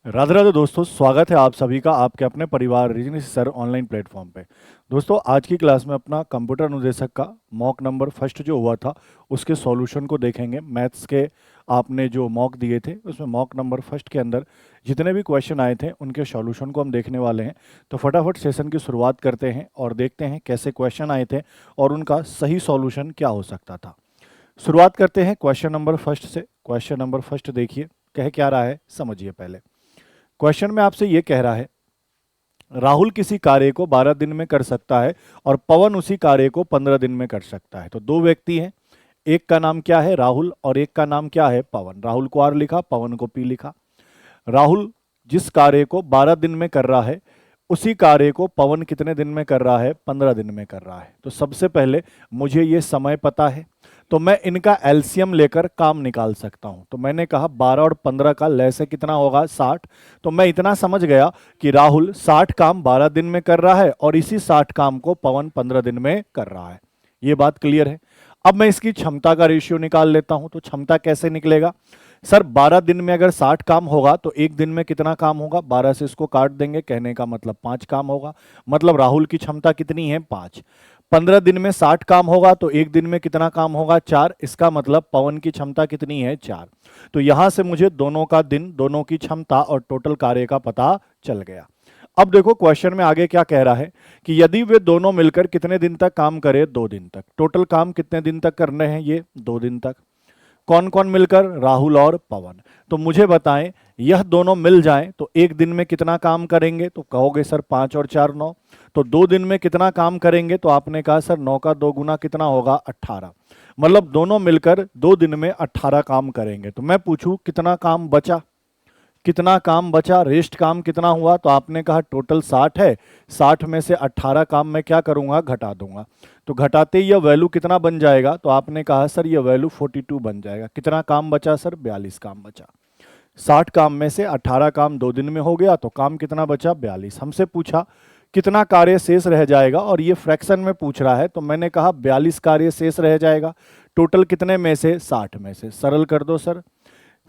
राधे राधे दोस्तों, स्वागत है आप सभी का आपके अपने परिवार रीजनिंग सर ऑनलाइन प्लेटफॉर्म पे। दोस्तों, आज की क्लास में अपना कंप्यूटर अनुदेशक का मॉक नंबर फर्स्ट जो हुआ था उसके सॉल्यूशन को देखेंगे। मैथ्स के आपने जो मॉक दिए थे उसमें मॉक नंबर फर्स्ट के अंदर जितने भी क्वेश्चन आए थे उनके सॉल्यूशन को हम देखने वाले हैं। तो फटाफट सेशन की शुरुआत करते हैं और देखते हैं कैसे क्वेश्चन आए थे और उनका सही सॉल्यूशन क्या हो सकता था। शुरुआत करते हैं क्वेश्चन नंबर फर्स्ट से। क्वेश्चन नंबर फर्स्ट देखिए, कह क्या रहा है समझिए पहले। क्वेश्चन में आपसे ये कह रहा है, राहुल किसी कार्य को 12 दिन में कर सकता है और पवन उसी कार्य को 15 दिन में कर सकता है। तो दो व्यक्ति हैं, एक का नाम क्या है राहुल और एक का नाम क्या है पवन। राहुल को आर लिखा, पवन को पी लिखा। राहुल जिस कार्य को 12 दिन में कर रहा है उसी कार्य को पवन कितने दिन में कर रहा है? 15 दिन में कर रहा है। तो सबसे पहले मुझे ये समय पता है तो मैं इनका एलसीएम लेकर काम निकाल सकता हूं। तो मैंने कहा 12 और 15 का लय से कितना होगा? 60। तो मैं इतना समझ गया कि राहुल 60 काम 12 दिन में कर रहा है और इसी 60 काम को पवन 15 दिन में कर रहा है। ये बात क्लियर है। अब मैं इसकी क्षमता का रेशियो निकाल लेता हूं। तो क्षमता कैसे निकलेगा? सर 12 दिन में अगर 60 काम होगा तो एक दिन में कितना काम होगा? 12 से इसको काट देंगे, कहने का मतलब 5 काम होगा। मतलब राहुल की क्षमता कितनी है? 5। 15 दिन में 60 काम होगा तो एक दिन में कितना काम होगा? 4। इसका मतलब पवन की क्षमता कितनी है? 4। तो यहां से मुझे दोनों का दिन, दोनों की क्षमता और टोटल कार्य का पता चल गया। अब देखो क्वेश्चन में आगे क्या कह रहा है कि यदि वे दोनों मिलकर कितने दिन तक काम करें? 2 दिन तक। टोटल काम कितने दिन तक करने हैं? ये 2 दिन तक। कौन कौन मिलकर? राहुल और पवन। तो मुझे बताएं, यह दोनों मिल जाएं तो एक दिन में कितना काम करेंगे? तो कहोगे सर 5 और 4 9। तो 2 दिन में कितना काम करेंगे? तो आपने कहा सर 9 का 2 गुना कितना होगा? 18। मतलब दोनों मिलकर 2 दिन में 18 काम करेंगे। तो मैं पूछूं कितना काम बचा? कितना काम बचा? रेस्ट काम कितना हुआ? तो आपने कहा टोटल 60 है, 60 में से 18 काम मैं क्या करूंगा? घटा दूंगा। तो घटाते ही यह वैल्यू कितना बन जाएगा? तो आपने कहा सर यह वैल्यू 42 बन जाएगा। कितना काम बचा सर? 42 काम बचा। 60 काम में से 18 काम 2 दिन में हो गया तो काम कितना बचा? 42। हमसे पूछा कितना कार्य शेष रह जाएगा और ये फ्रैक्शन में पूछ रहा है, तो मैंने कहा 42 कार्य शेष रह जाएगा। टोटल कितने में से? 60 में से। सरल कर दो सर।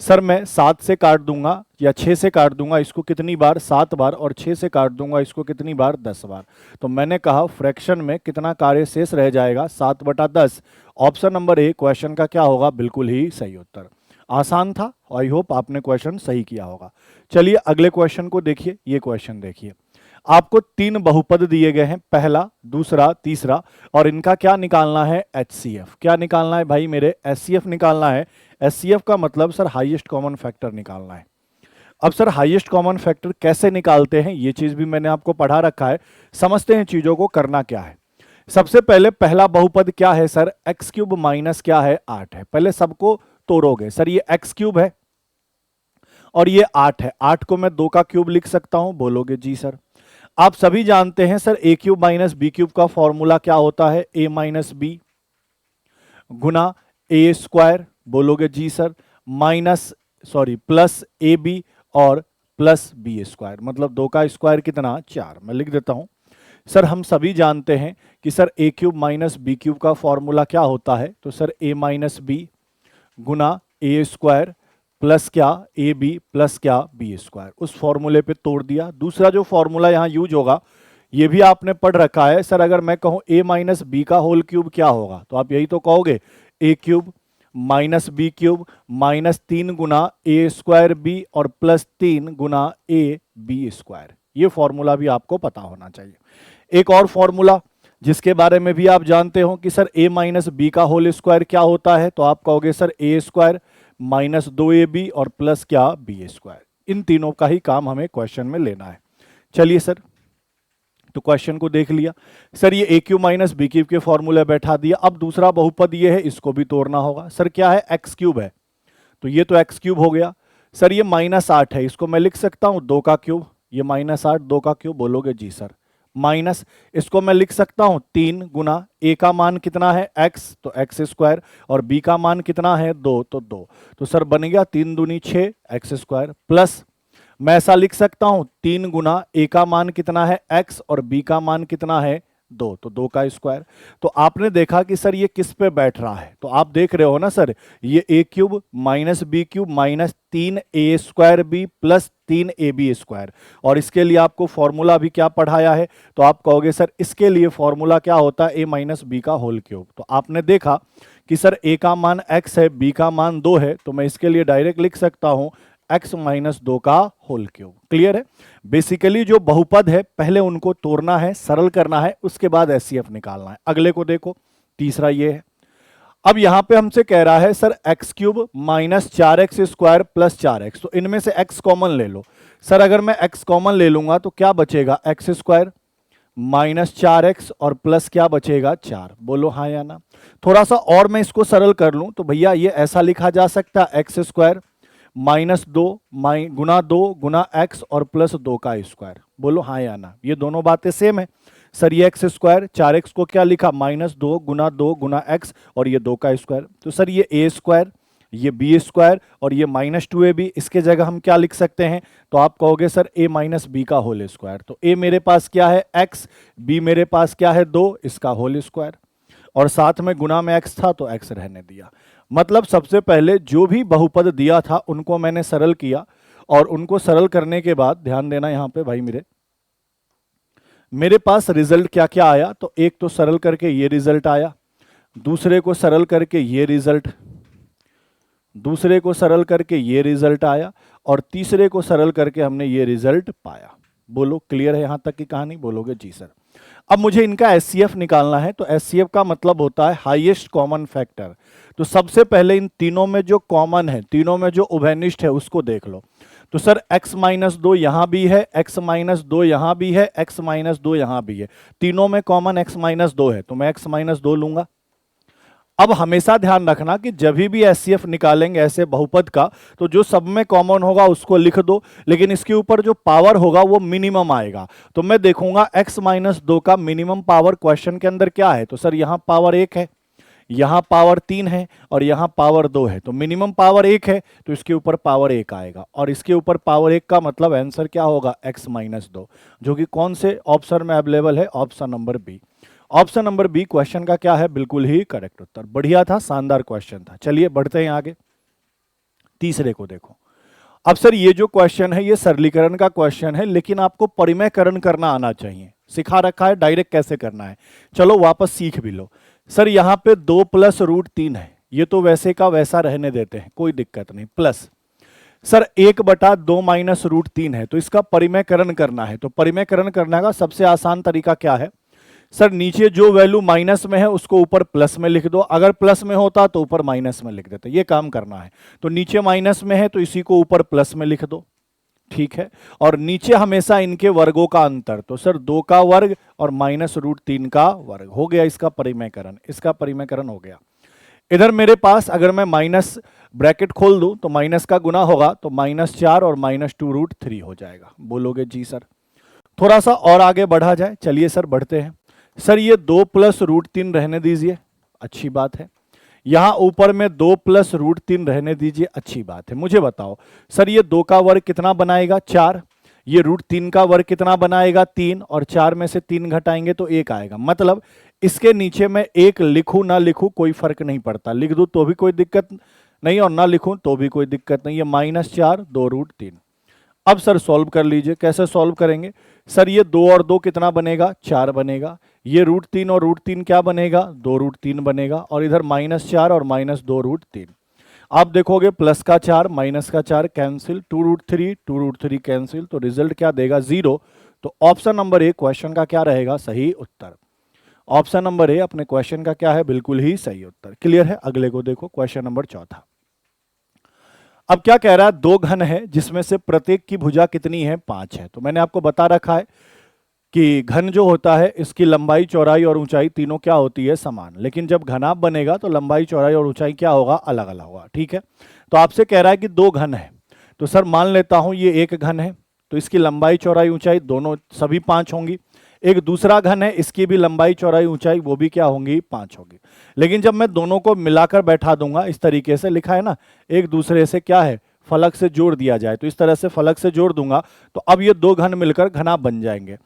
सर मैं 7 से काट दूंगा या 6 से काट दूंगा इसको कितनी बार? 7 बार। और 6 से काट दूंगा इसको कितनी बार? 10 बार। तो मैंने कहा फ्रैक्शन में कितना कार्य शेष रह जाएगा? 7/10। ऑप्शन नंबर ए क्वेश्चन का क्या होगा? बिल्कुल ही सही उत्तर। आसान था। आई होप आपने क्वेश्चन सही किया होगा। चलिए अगले क्वेश्चन को देखिए। ये क्वेश्चन देखिए, आपको 3 बहुपद दिए गए हैं, पहला, दूसरा, तीसरा, और इनका क्या निकालना है? एचसीएफ। क्या निकालना है भाई मेरे? एचसीएफ निकालना है। एचसीएफ का मतलब सर हाईएस्ट कॉमन फैक्टर निकालना है। अब सर हाईएस्ट कॉमन फैक्टर कैसे निकालते हैं ये चीज भी मैंने आपको पढ़ा रखा है। समझते हैं चीजों को, करना क्या है। सबसे पहले पहला बहुपद क्या है सर? एक्स क्यूब माइनस क्या है? 8 है। पहले सबको तोड़ोगे। सर ये एक्स क्यूब है और ये 8 है। 8 को मैं 2 का क्यूब लिख सकता हूं? बोलोगे जी सर। आप सभी जानते हैं सर ए क्यूब माइनस बी क्यूब का फॉर्मूला क्या होता है? ए माइनस बी गुना ए स्क्वायर। बोलोगे जी सर। माइनस प्लस ए बी और प्लस बी स्क्वायर। मतलब 2 का स्क्वायर कितना? 4। मैं लिख देता हूं। सर हम सभी जानते हैं कि सर ए क्यूब माइनस बी क्यूब का फॉर्मूला क्या होता है? तो सर ए माइनस बी गुना ए स्क्वायर प्लस क्या? ए बी प्लस क्या? B square. उस फॉर्मूले पे तोड़ दिया। दूसरा जो फॉर्मूला यहां यूज होगा ये भी आपने पढ़ रखा है। सर अगर मैं कहूं ए माइनस बी का होल क्यूब क्या होगा? तो आप यही तो कहोगे, a cube minus B cube minus 3 गुना ए स्क्वायर बी और प्लस 3 गुना ए बी स्क्वायर। ये फॉर्मूला भी आपको पता होना चाहिए। एक और फॉर्मूला जिसके बारे में भी आप जानते हो कि सर ए माइनस बी का होल स्क्वायर क्या होता है? तो आप कहोगे sir a square minus 2ab और प्लस क्या? B square. इन तीनों का ही काम हमें क्वेश्चन में लेना है। चलिए सर, तो क्वेश्चन को देख लिया। सर ये a cube minus B cube के फॉर्मूले बैठा दिया। अब दूसरा बहुपद ये है, इसको भी तोड़ना होगा। सर क्या है? एक्स क्यूब है, तो ये तो एक्स क्यूब हो गया। सर ये माइनस 8 है, इसको मैं लिख सकता हूं 2 का क्यूब। ये माइनस 8 2 का क्यूब। बोलोगे जी सर। माइनस इसको मैं लिख सकता हूं 3 गुना ए का मान कितना है? एक्स, तो एक्स स्क्वायर, और बी का मान कितना है? 2, तो 2। तो सर बन गया 3 दूनी 6 एक्स स्क्वायर। प्लस मैं ऐसा लिख सकता हूं 3 गुना ए का मान कितना है? एक्स और बी का मान कितना है? 2, तो 2 का स्क्वायर। तो आपने देखा कि सर ये किस पे बैठ रहा है, तो आप देख रहे हो ना सर, ये a cube minus B cube minus 3a² plus 3ab²। और इसके लिए आपको फॉर्मूला भी क्या पढ़ाया है, तो आप कहोगे सर इसके लिए फॉर्मूला क्या होता है, a माइनस बी का होल क्यूब। तो आपने देखा कि सर a का मान x है, b का मान 2 है, तो मैं इसके लिए डायरेक्ट लिख सकता हूं x माइनस 2 का होल क्यूब। क्लियर है। बेसिकली जो बहुपद है पहले उनको तोड़ना है, सरल करना है, उसके बाद एचसीएफ निकालना है। अगले को देखो, तीसरा ये है। अब यहां पे हमसे कह रहा है sir x cube minus 4x² plus 4x, तो इनमें से x कॉमन ले लो। सर अगर मैं x कॉमन ले लूंगा तो क्या बचेगा, x² माइनस 4x और प्लस क्या बचेगा 4। बोलो हाँ या ना। थोड़ा सा और मैं इसको सरल कर लूं तो भैया ये ऐसा लिखा जा सकता है x² माइनस 2 गुना 2 गुना x और प्लस 2 का स्क्वायर। बोलो हाँ या ना। ये दोनों बातें सेम है। सर ये x², 4x को क्या लिखा, माइनस 2 गुना x और ये 2 का स्क्वायर। तो सर ये a², ये b² और ये माइनस 2ab, इसके जगह हम क्या लिख सकते हैं, तो आप कहोगे सर a माइनस बी का होल स्क्वायर। तो a मेरे पास क्या है x, b मेरे पास क्या है 2, इसका होल स्क्वायर, और साथ में गुना में x था तो x रहने दिया। मतलब सबसे पहले जो भी बहुपद दिया था उनको मैंने सरल किया, और उनको सरल करने के बाद ध्यान देना यहां पे भाई, मेरे पास रिजल्ट क्या क्या आया, तो एक तो सरल करके ये रिजल्ट आया, दूसरे को सरल करके ये रिजल्ट, दूसरे को सरल करके ये रिजल्ट आया, और तीसरे को सरल करके हमने ये रिजल्ट पाया। बोलो क्लियर है यहां तक की कहानी, बोलोगे जी सर। अब मुझे इनका एचसीएफ निकालना है, तो एचसीएफ का मतलब होता है हाईएस्ट कॉमन फैक्टर। तो सबसे पहले इन तीनों में जो कॉमन है, तीनों में जो उभयनिष्ठ है उसको देख लो। तो सर x माइनस 2 यहां भी है, x माइनस 2 यहां भी है, x माइनस 2 यहां भी है, तीनों में कॉमन x माइनस 2 है, तो मैं x माइनस 2 लूंगा। अब हमेशा ध्यान रखना कि जब भी एचसीएफ निकालेंगे ऐसे बहुपद का, तो जो सब में कॉमन होगा उसको लिख दो, लेकिन इसके ऊपर जो पावर होगा वो मिनिमम आएगा। तो मैं देखूंगा x माइनस 2 का मिनिमम पावर क्वेश्चन के अंदर क्या है, तो सर यहां पावर 1 है, यहां पावर 3 है और यहां पावर 2 है, तो मिनिमम पावर 1 है तो इसके ऊपर पावर 1 आएगा, और इसके ऊपर पावर 1 का मतलब आंसर क्या होगा, x माइनस 2, जो कि कौन से ऑप्शन में अवेलेबल है, option number B. Option number B question का क्या है, बिल्कुल ही करेक्ट उत्तर। बढ़िया था, शानदार क्वेश्चन था। चलिए बढ़ते हैं आगे, तीसरे को देखो। अब सर ये जो क्वेश्चन है ये सरलीकरण का क्वेश्चन है, लेकिन आपको परिमेयकरण करना आना चाहिए। सिखा रखा है डायरेक्ट कैसे करना है, चलो वापस सीख भी लो। सर यहां पे 2 प्लस रूट 3 है, ये तो वैसे का वैसा रहने देते हैं, कोई दिक्कत नहीं, प्लस सर 1/2 माइनस रूट 3 है, तो इसका परिमेयकरण करना है। तो परिमेयकरण करने का सबसे आसान तरीका क्या है, सर नीचे जो वैल्यू माइनस में है उसको ऊपर प्लस में लिख दो, अगर प्लस में होता तो ऊपर माइनस में लिख देते, ये काम करना है। तो नीचे माइनस में है तो इसी को ऊपर प्लस में लिख दो, ठीक है। और नीचे हमेशा इनके वर्गों का अंतर, तो सर 2 का वर्ग और माइनस रूट 3 का वर्ग, हो गया इसका परिमेयकरण, इसका परिमेयकरण हो गया। इधर मेरे पास अगर मैं माइनस ब्रैकेट खोल दूं तो माइनस का गुना होगा, तो -4 और -2√3 हो जाएगा। बोलोगे जी सर। थोड़ा सा और आगे बढ़ा जाए, चलिए सर बढ़ते हैं। सर ये 2 प्लस रूट 3 रहने दीजिए, अच्छी बात है। यहां ऊपर में 2 प्लस रूट 3 रहने दीजिए, अच्छी बात है। मुझे बताओ सर ये 2 का वर्ग कितना बनाएगा, 4, ये रूट 3 का वर्ग कितना बनाएगा, 3, और 4 में से 3 घटाएंगे तो 1 आएगा। मतलब इसके नीचे मैं 1 लिखूं ना लिखूं कोई फर्क नहीं पड़ता, लिख दूं तो भी कोई दिक्कत नहीं और ना लिखूं तो भी कोई दिक्कत नहीं है। -4 2√3। अब सर सॉल्व कर लीजिए, कैसे सॉल्व करेंगे, सर ये 2 और 2 कितना बनेगा, 4 बनेगा, ये √3 और √3 क्या बनेगा, 2√3 बनेगा, और इधर -4 और -2√3। आप देखोगे प्लस का 4 माइनस का 4 कैंसिल, 2√3 कैंसिल, तो रिजल्ट क्या देगा, 0। तो ऑप्शन नंबर ए क्वेश्चन का क्या रहेगा, सही उत्तर। ऑप्शन नंबर ए अपने क्वेश्चन का क्या है, बिल्कुल ही सही उत्तर। क्लियर है। अगले को देखो, क्वेश्चन नंबर 4। अब क्या कह रहा है, 2 घन है जिसमें से प्रत्येक की भुजा कितनी है, 5 है। तो मैंने आपको बता रखा है कि घन जो होता है इसकी लंबाई चौड़ाई और ऊंचाई तीनों क्या होती है, समान, लेकिन जब घनाभ बनेगा तो लंबाई चौड़ाई और ऊंचाई क्या होगा, अलग अलग होगा, ठीक है। तो आपसे कह रहा है कि 2 घन है, तो सर मान लेता हूं ये एक घन है, तो इसकी लंबाई चौड़ाई ऊंचाई दोनों सभी 5 होंगी। एक दूसरा घन है, इसकी भी लंबाई चौड़ाई ऊंचाई वो भी क्या होंगी, 5 होगी। लेकिन जब मैं दोनों को मिलाकर बैठा दूंगा, इस तरीके से लिखा है ना, एक दूसरे से क्या है, फलक से जोड़ दिया जाए, तो इस तरह से फलक से जोड़ दूंगा, तो अब ये 2 घन मिलकर घना बन जाएंगे।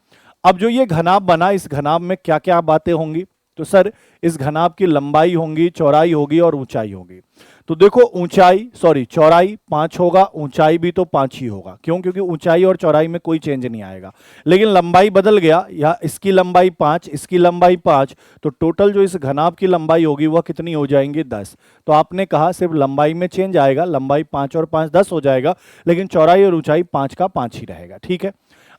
अब जो ये घनाभ बना, इस घनाभ में क्या क्या बातें होंगी? तो सर इस घनाभ की लंबाई होंगी, चौड़ाई होगी और ऊंचाई होगी। तो देखो चौड़ाई 5 होगा, ऊंचाई भी तो 5 ही होगा। क्यों? क्योंकि ऊंचाई और चौड़ाई में कोई चेंज नहीं आएगा, लेकिन लंबाई बदल गया, या इसकी लंबाई 5, इसकी लंबाई 5, तो टोटल जो इस घनाभ की लंबाई होगी वह कितनी हो जाएंगी? 10। तो आपने कहा सिर्फ लंबाई में चेंज आएगा, लंबाई 5 और 5 10 हो जाएगा, लेकिन चौड़ाई और ऊंचाई 5 का 5 ही रहेगा। ठीक है,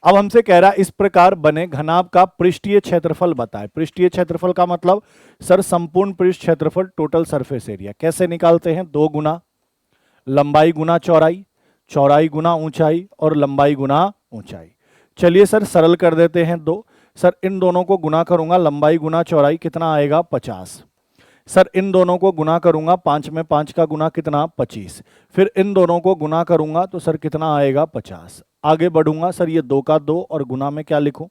अब हमसे कह रहा है इस प्रकार बने घनाभ का पृष्ठीय क्षेत्रफल बताएं। पृष्ठीय क्षेत्रफल का मतलब सर संपूर्ण पृष्ठ क्षेत्रफल, टोटल सरफेस एरिया। कैसे निकालते हैं? 2 गुना लंबाई गुना चौड़ाई, चौड़ाई गुना ऊंचाई और लंबाई गुना ऊंचाई। चलिए सर सरल कर देते हैं 2। सर इन दोनों को गुना करूंगा, लंबाई गुना चौड़ाई कितना आएगा? 50। सर इन दोनों को गुना करूंगा, 5 में 5 का गुना कितना? 25। फिर इन दोनों को गुना करूंगा तो सर कितना आएगा? 50। आगे बढ़ूंगा सर, ये 2 का 2 और गुना में क्या लिखूं?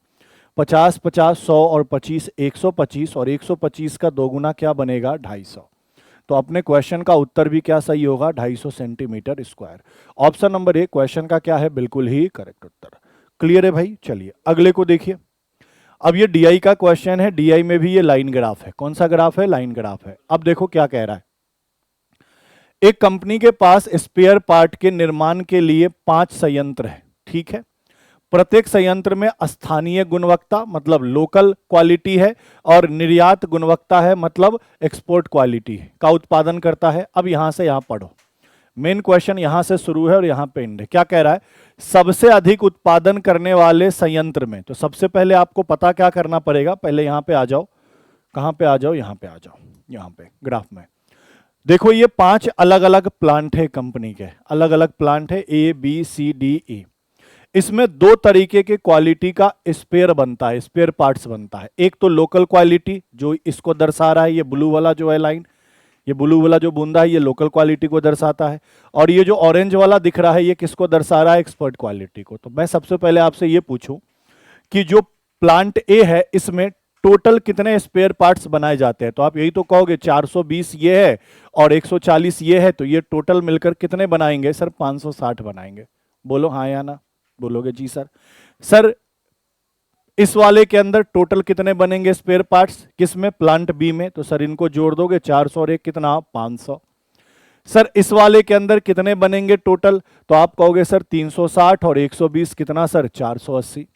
50 50 100 और 25 125, और 125 का 2 गुना क्या बनेगा? 250। तो अपने क्वेश्चन का उत्तर भी क्या सही होगा? 250 centimetre square. Option number A question का क्या है? बिल्कुल ही करेक्ट उत्तर। क्लियर है भाई? चलिए अगले को देखिए। अब ये डीआई का क्वेश्चन है, डीआई में भी ये लाइन ग्राफ है। कौन सा ग्राफ है? लाइन ग्राफ है। अब देखो क्या कह रहा है। एक कंपनी के पास स्पेयर पार्ट के निर्माण के लिए 5 संयंत्र है। ठीक है, प्रत्येक संयंत्र में स्थानीय गुणवत्ता मतलब लोकल क्वालिटी है, और निर्यात गुणवत्ता है मतलब एक्सपोर्ट क्वालिटी का उत्पादन करता है। अब यहां से यहां पढ़ो, मेन क्वेश्चन यहां से शुरू है और यहां पे एंड है। क्या कह रहा है? सबसे अधिक उत्पादन करने वाले संयंत्र में, तो सबसे पहले आपको पता क्या करना पड़ेगा? पहले यहां पे आ जाओ। कहां पे आ जाओ? यहां पे आ जाओ, यहां पे ग्राफ में देखो। ये 5 अलग अलग प्लांट है कंपनी के, अलग अलग प्लांट है, ए बी सी डी ई। इसमें 2 तरीके के क्वालिटी का स्पेयर बनता है, स्पेयर पार्ट्स बनता है। एक तो लोकल क्वालिटी जो इसको दर्शा रहा है, ये ब्लू वाला जो है लाइन, ये ब्लू वाला जो बूंदा है, ये लोकल क्वालिटी को दर्शाता है। और ये जो ऑरेंज वाला दिख रहा है, ये किसको दर्शा रहा है? एक्सपर्ट क्वालिटी को। तो मैं सबसे पहले आपसे ये पूछूं कि जो प्लांट ए है इसमें टोटल कितने स्पेयर पार्ट्स बनाए जाते हैं? तो आप यही तो कहोगे 420 ये है और 140 ये है, तो ये टोटल मिलकर कितने बनाएंगे? सर 560 बनाएंगे। बोलो हाँ या ना? बोलोगे जी सर। सर इस वाले के अंदर टोटल कितने बनेंगे स्पेयर पार्ट्स? किसमें? प्लांट बी में। तो सर इनको जोड़ दोगे, 400 और 1 कितना? 500। सर इस वाले के अंदर कितने बनेंगे टोटल? तो आप कहोगे सर 360 और 120 कितना सर? 480।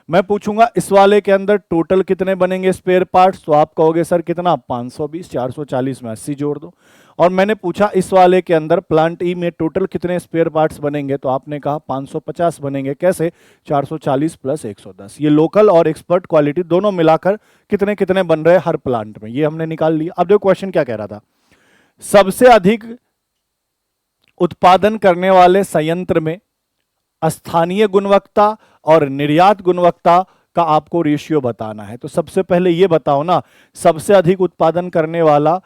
मैं पूछूंगा इस वाले के अंदर टोटल कितने बनेंगे स्पेयर पार्ट्स? तो आप कहोगे सर कितना? 520। 440 में 80 जोड़ दो। और मैंने पूछा इस वाले के अंदर प्लांट ई में टोटल कितने स्पेयर पार्ट्स बनेंगे? तो आपने कहा 550 बनेंगे। कैसे? 440 प्लस 110। ये लोकल और एक्सपर्ट क्वालिटी दोनों मिलाकर कितने कितने बन रहे हैं हर प्लांट में, ये हमने निकाल लिया। अब देखो क्वेश्चन क्या कह रहा था। सबसे अधिक उत्पादन करने वाले संयंत्र में स्थानीय गुणवत्ता और निर्यात गुणवत्ता का आपको रेशियो बताना है। तो सबसे पहले ये बताओ ना, सबसे अधिक उत्पादन करने वाला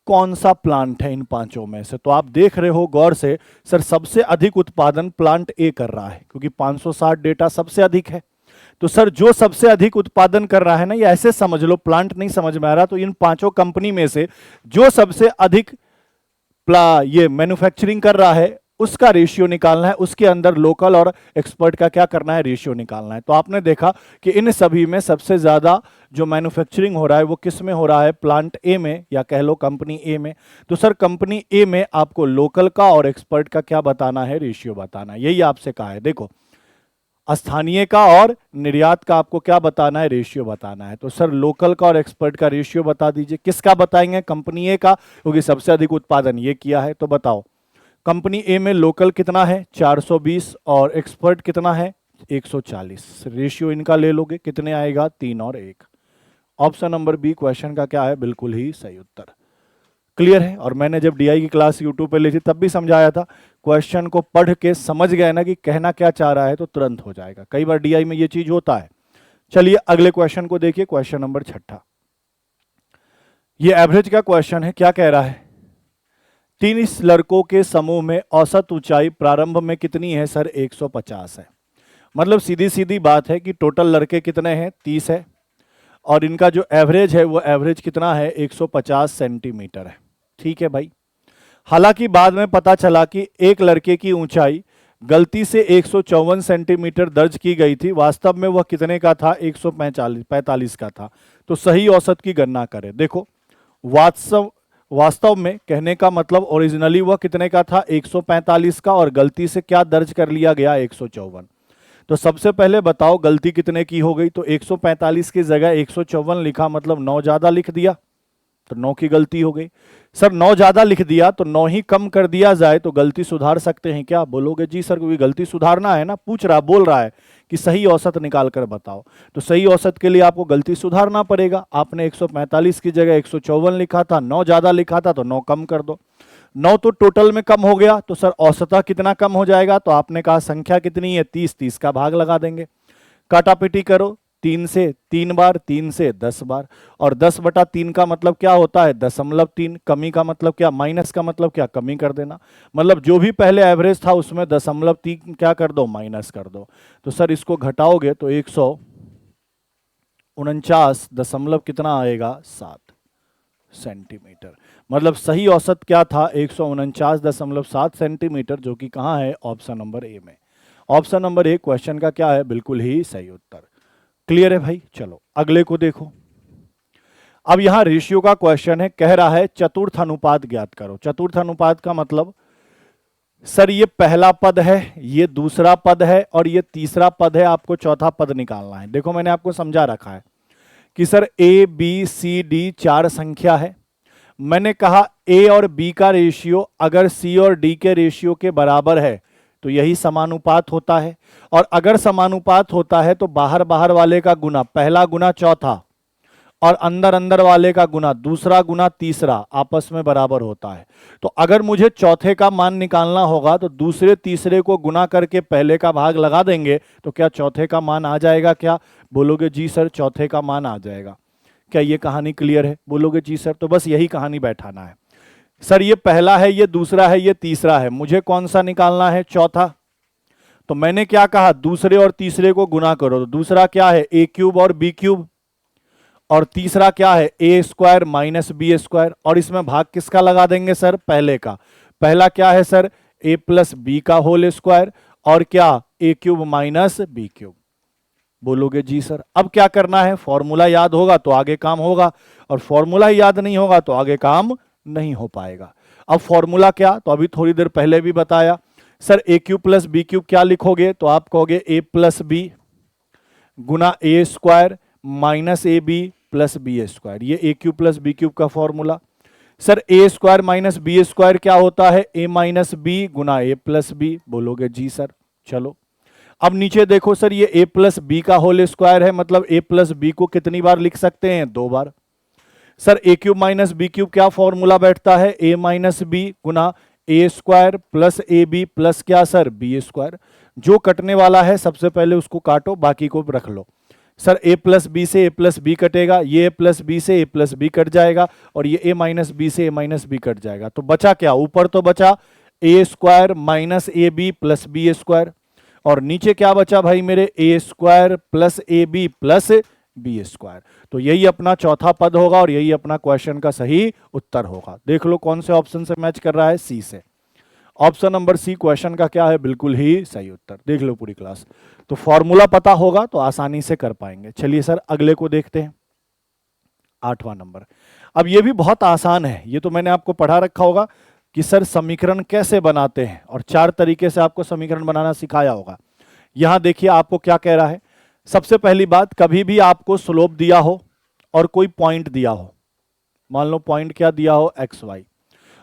कौन सा प्लांट है इन 5 में से? तो आप देख रहे हो गौर से, सर सबसे अधिक उत्पादन प्लांट ए कर रहा है, क्योंकि 560 डेटा सबसे अधिक है। तो सर जो सबसे अधिक उत्पादन कर रहा है ना, ये ऐसे समझ लो, प्लांट नहीं समझ में आ रहा, तो इन 5 कंपनी में से जो सबसे अधिक ये मैन्युफैक्चरिंग कर रहा है उसका रेशियो निकालना है। उसके अंदर लोकल और एक्सपर्ट का क्या करना है? रेशियो निकालना है। तो आपने देखा कि इन सभी में सबसे ज्यादा जो मैन्युफैक्चरिंग हो रहा है वो किस में हो रहा है? प्लांट ए में, या कह लो कंपनी ए में। तो सर कंपनी ए में आपको लोकल का और एक्सपर्ट का क्या बताना है? रेशियो बताना है। यही आपसे कहा है। देखो स्थानीय का और निर्यात का आपको क्या बताना है? रेशियो बताना है। तो सर लोकल का और एक्सपर्ट का रेशियो बता दीजिए। किसका बताएंगे? कंपनी ए का, क्योंकि सबसे अधिक उत्पादन ये किया है। तो बताओ कंपनी ए में लोकल कितना है? 420 और एक्सपर्ट कितना है? 140। रेशियो इनका ले लोगे, कितने आएगा? 3 और 1। ऑप्शन नंबर बी क्वेश्चन का क्या है? बिल्कुल ही सही उत्तर। क्लियर है? और मैंने जब डीआई की क्लास यूट्यूब पे ली थी तब भी समझाया था, क्वेश्चन को पढ़ के समझ गए ना कि कहना क्या चाह रहा है तो तुरंत हो जाएगा। कई बार डीआई में ये चीज होता है। चलिए अगले क्वेश्चन को देखिए, क्वेश्चन नंबर 6। ये एवरेज का क्वेश्चन है। क्या कह रहा है? 30 लड़कों के समूह में औसत ऊंचाई प्रारंभ में कितनी है? सर 150 है। मतलब सीधी सीधी बात है कि टोटल लड़के कितने हैं? 30 है, और इनका जो एवरेज है वो एवरेज कितना है? 150 सेंटीमीटर है। ठीक है भाई। हालांकि बाद में पता चला कि एक लड़के की ऊंचाई गलती से 154 सेंटीमीटर दर्ज की गई थी, वास्तव में वह कितने का था? 145 का था। तो सही औसत की गणना करें। देखो, वास्तव वास्तव में कहने का मतलब ओरिजिनली वह कितने का था? 145 का, और गलती से क्या दर्ज कर लिया गया? 154। तो सबसे पहले बताओ गलती कितने की हो गई? तो 145 की जगह 154 लिखा, मतलब 9 ज्यादा लिख दिया, तो 9 की गलती हो गई। सर 9 ज्यादा लिख दिया तो 9 ही कम कर दिया जाए तो गलती सुधार सकते हैं क्या? बोलोगे जी सर, क्योंकि गलती सुधारना है ना, पूछ रहा बोल रहा है कि सही औसत निकाल कर बताओ। तो सही औसत के लिए आपको गलती सुधारना पड़ेगा। आपने 145 की जगह 154 लिखा था, 9 ज्यादा लिखा था, तो 9 कम कर दो। 9 तो टोटल में कम हो गया, तो सर औसतः कितना कम हो जाएगा? तो आपने कहा संख्या कितनी है? 30, 30 का भाग लगा देंगे। काटापीटी करो, 3 से 3 बार, 3 से 10 बार, और 10/3 का मतलब क्या होता है? 0.3। कमी का मतलब क्या? माइनस का मतलब क्या? कमी कर देना। मतलब जो भी पहले एवरेज था उसमें 0.3 क्या कर दो? माइनस कर दो। तो सर इसको घटाओगे तो 149 दशमलव कितना आएगा? 7 सेंटीमीटर। मतलब सही औसत क्या था? 149.7 सेंटीमीटर, जो कि कहाँ है? ऑप्शन नंबर ए में। ऑप्शन नंबर ए क्वेश्चन का क्या है? बिल्कुल ही सही उत्तर। क्लियर है भाई? चलो अगले को देखो। अब यहां रेशियो का क्वेश्चन है, कह रहा है चतुर्थ अनुपात ज्ञात करो। चतुर्थ अनुपात का मतलब सर ये पहला पद है, ये दूसरा पद है, और ये तीसरा पद है, आपको चौथा पद निकालना है। देखो मैंने आपको समझा रखा है कि sir A B C D 4 संख्या है। मैंने कहा ए और बी का रेशियो अगर सी और डी के रेशियो के बराबर है तो यही समानुपात होता है, और अगर समानुपात होता है तो बाहर बाहर वाले का गुना पहला गुना चौथा, और अंदर अंदर वाले का गुना दूसरा गुना तीसरा आपस में बराबर होता है। तो अगर मुझे चौथे का मान निकालना होगा तो दूसरे तीसरे को गुना करके पहले का भाग लगा देंगे, तो क्या चौथे का मान आ जाएगा क्या? बोलोगे जी सर चौथे का मान आ जाएगा। क्या ये कहानी क्लियर है? बोलोगे जी सर। तो बस यही कहानी बैठाना है। सर ये पहला है, ये दूसरा है, ये तीसरा है, मुझे कौन सा निकालना है? चौथा। तो मैंने क्या कहा? दूसरे और तीसरे को गुना करो। तो दूसरा क्या है? ए क्यूब और बी क्यूब, और तीसरा क्या है? ए स्क्वायर माइनस बी स्क्वायर, और इसमें भाग किसका लगा देंगे सर? पहले का। पहला क्या है सर? ए प्लस बी का होल स्क्वायर, और क्या? ए क्यूब माइनस बी क्यूब। बोलोगे जी सर। अब क्या करना है? फॉर्मूला याद होगा तो आगे काम होगा, और फॉर्मूला ही याद नहीं होगा तो आगे काम नहीं हो पाएगा। अब फॉर्मूला क्या? तो अभी थोड़ी देर पहले भी बताया। सर ए क्यूब प्लस बी क्यूब क्या लिखोगे? तो आप कहोगे ए प्लस बी गुना ए square minus A B plus B square. ये a cube plus b cube का formula. Sir a square minus b square क्या होता है? ए माइनस बी गुना ए प्लस बी। बोलोगे जी सर। चलो अब नीचे देखो सर, ये a प्लस बी का होल स्क्वायर है, मतलब a प्लस बी को कितनी बार लिख सकते हैं? 2 बार। सर ए क्यूब माइनस बी क्यूब क्या फॉर्मूला बैठता है? a माइनस बी गुना ए square plus A B plus क्या सर? B square. जो कटने वाला है सबसे पहले उसको काटो, बाकी को रख लो। सर a प्लस बी से a प्लस बी कटेगा, ये a प्लस बी से a प्लस बी कट जाएगा, और ये a माइनस बी से a माइनस बी कट जाएगा। तो बचा क्या? ऊपर तो बचा A square minus A B plus B square, और नीचे क्या बचा भाई मेरे? A square plus A B plus B square. तो यही अपना चौथा पद होगा, और यही अपना क्वेश्चन का सही उत्तर होगा। देख लो कौन से ऑप्शन से मैच कर रहा है? सी से। ऑप्शन नंबर सी क्वेश्चन का क्या है? बिल्कुल ही सही उत्तर। देख लो पूरी क्लास। तो फॉर्मूला पता होगा तो आसानी से कर पाएंगे। चलिए सर अगले को देखते हैं। 8वां नंबर। अब ये भी बहुत आसान है, ये तो मैंने आपको पढ़ा रखा होगा कि सर समीकरण कैसे बनाते हैं, और 4 तरीके से आपको समीकरण बनाना सिखाया होगा। यहां देखिए आपको क्या कह रहा है। सबसे पहली बात, कभी भी आपको स्लोप दिया हो और कोई पॉइंट दिया हो, मान लो पॉइंट क्या दिया हो? एक्स वाई,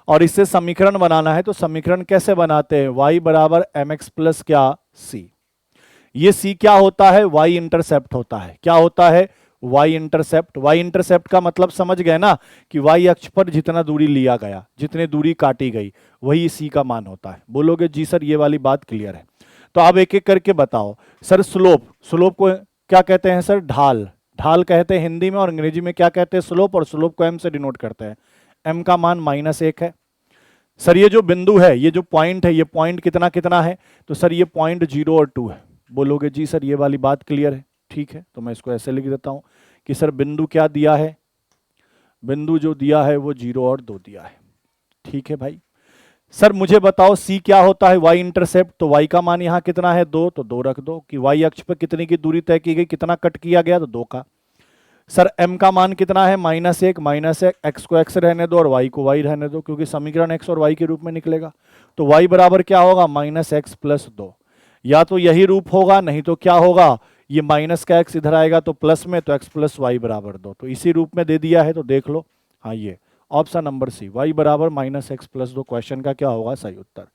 और इससे समीकरण बनाना है, तो समीकरण कैसे बनाते हैं? y बराबर एम एक्स प्लस क्या? सी। ये सी क्या होता है? y इंटरसेप्ट होता है। क्या होता है? y intercept. y इंटरसेप्ट का मतलब समझ गए ना, कि y अक्ष पर जितना दूरी लिया गया, जितने दूरी काटी गई, वही सी का मान होता है। बोलोगे जी सर ये वाली बात क्लियर है। तो आप एक एक करके बताओ। सर स्लोप, स्लोप को क्या कहते हैं सर? ढाल। ढाल कहते हैं हिंदी में, और अंग्रेजी में क्या कहते हैं? स्लोप। और स्लोप को एम से डिनोट करते हैं। एम का मान -1 है। सर ये जो बिंदु है, ये जो पॉइंट है, ये पॉइंट कितना कितना है? तो सर ये पॉइंट 0 और 2 है। बोलोगे जी सर ये वाली बात क्लियर है। ठीक है, तो मैं इसको ऐसे लिख देता हूं कि सर बिंदु क्या दिया है? बिंदु जो दिया है वो 0 और 2 दिया है। ठीक है भाई। सर मुझे बताओ सी क्या होता है, वाई इंटरसेप्ट। तो वाई का मान यहाँ कितना है 2, तो 2 रख दो कि वाई अक्ष पर कितनी की दूरी तय की गई, कितना कट किया गया, तो 2 का। सर m का मान कितना है -1, एक्स को x रहने दो और y को y रहने दो, क्योंकि समीकरण x और y के रूप में निकलेगा। तो y बराबर क्या होगा -x+2। या तो यही रूप होगा, नहीं तो क्या होगा, ये माइनस का x इधर आएगा तो प्लस में, तो x+y बराबर 2। तो इसी रूप में दे दिया है, तो देख लो। हाँ, ये ऑप्शन नंबर सी, y बराबर -x+2 क्वेश्चन का क्या होगा सही उत्तर।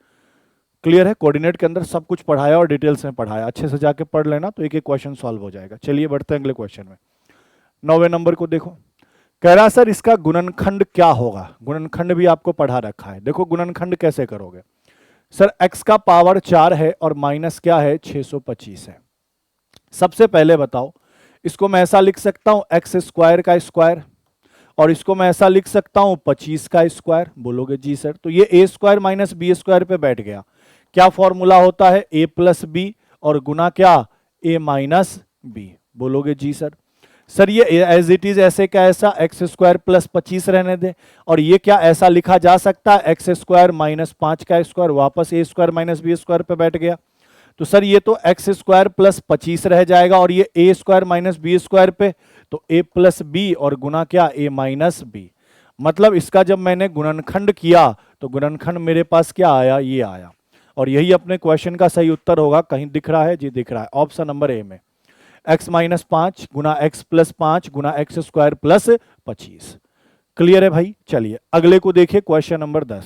क्लियर है, कोऑर्डिनेट के अंदर सब कुछ पढ़ाया और डिटेल्स में पढ़ाया, अच्छे से जाके पढ़ लेना तो एक एक क्वेश्चन सॉल्व हो जाएगा। चलिए बढ़ते हैं अगले क्वेश्चन में। 9वें नंबर को देखो, कह रहा सर इसका गुणनखंड क्या होगा। गुणनखंड भी आपको पढ़ा रखा है, देखो गुणनखंड कैसे करोगे। सर x का पावर 4 है और माइनस क्या है 625 है। सबसे पहले बताओ, इसको मैं ऐसा लिख सकता हूं x² का स्क्वायर, और इसको मैं ऐसा लिख सकता हूं 25 का स्क्वायर। बोलोगे जी सर, तो ये a² माइनस b² पे बैठ गया। क्या फॉर्मूला होता है, a+b और गुना क्या, a माइनस बी। बोलोगे जी सर। सर ये एज इट इज ऐसे का ऐसा x² प्लस 25 रहने दे, और ये क्या ऐसा लिखा जा सकता है x² माइनस 5 का स्क्वायर, वापस a² माइनस b² पे बैठ गया। तो सर ये तो x² प्लस 25 रह जाएगा, और ये a² माइनस b² पे, तो a+b और गुना क्या a माइनस बी। मतलब इसका जब मैंने गुणनखंड किया तो गुणनखंड मेरे पास क्या आया, ये आया। और यही अपने क्वेश्चन का सही उत्तर होगा। कहीं दिख रहा है जी, दिख रहा है, ऑप्शन नंबर ए में x माइनस 5 गुना x+5 गुना x² प्लस 25। क्लियर है भाई। चलिए अगले को देखिए, क्वेश्चन नंबर 10।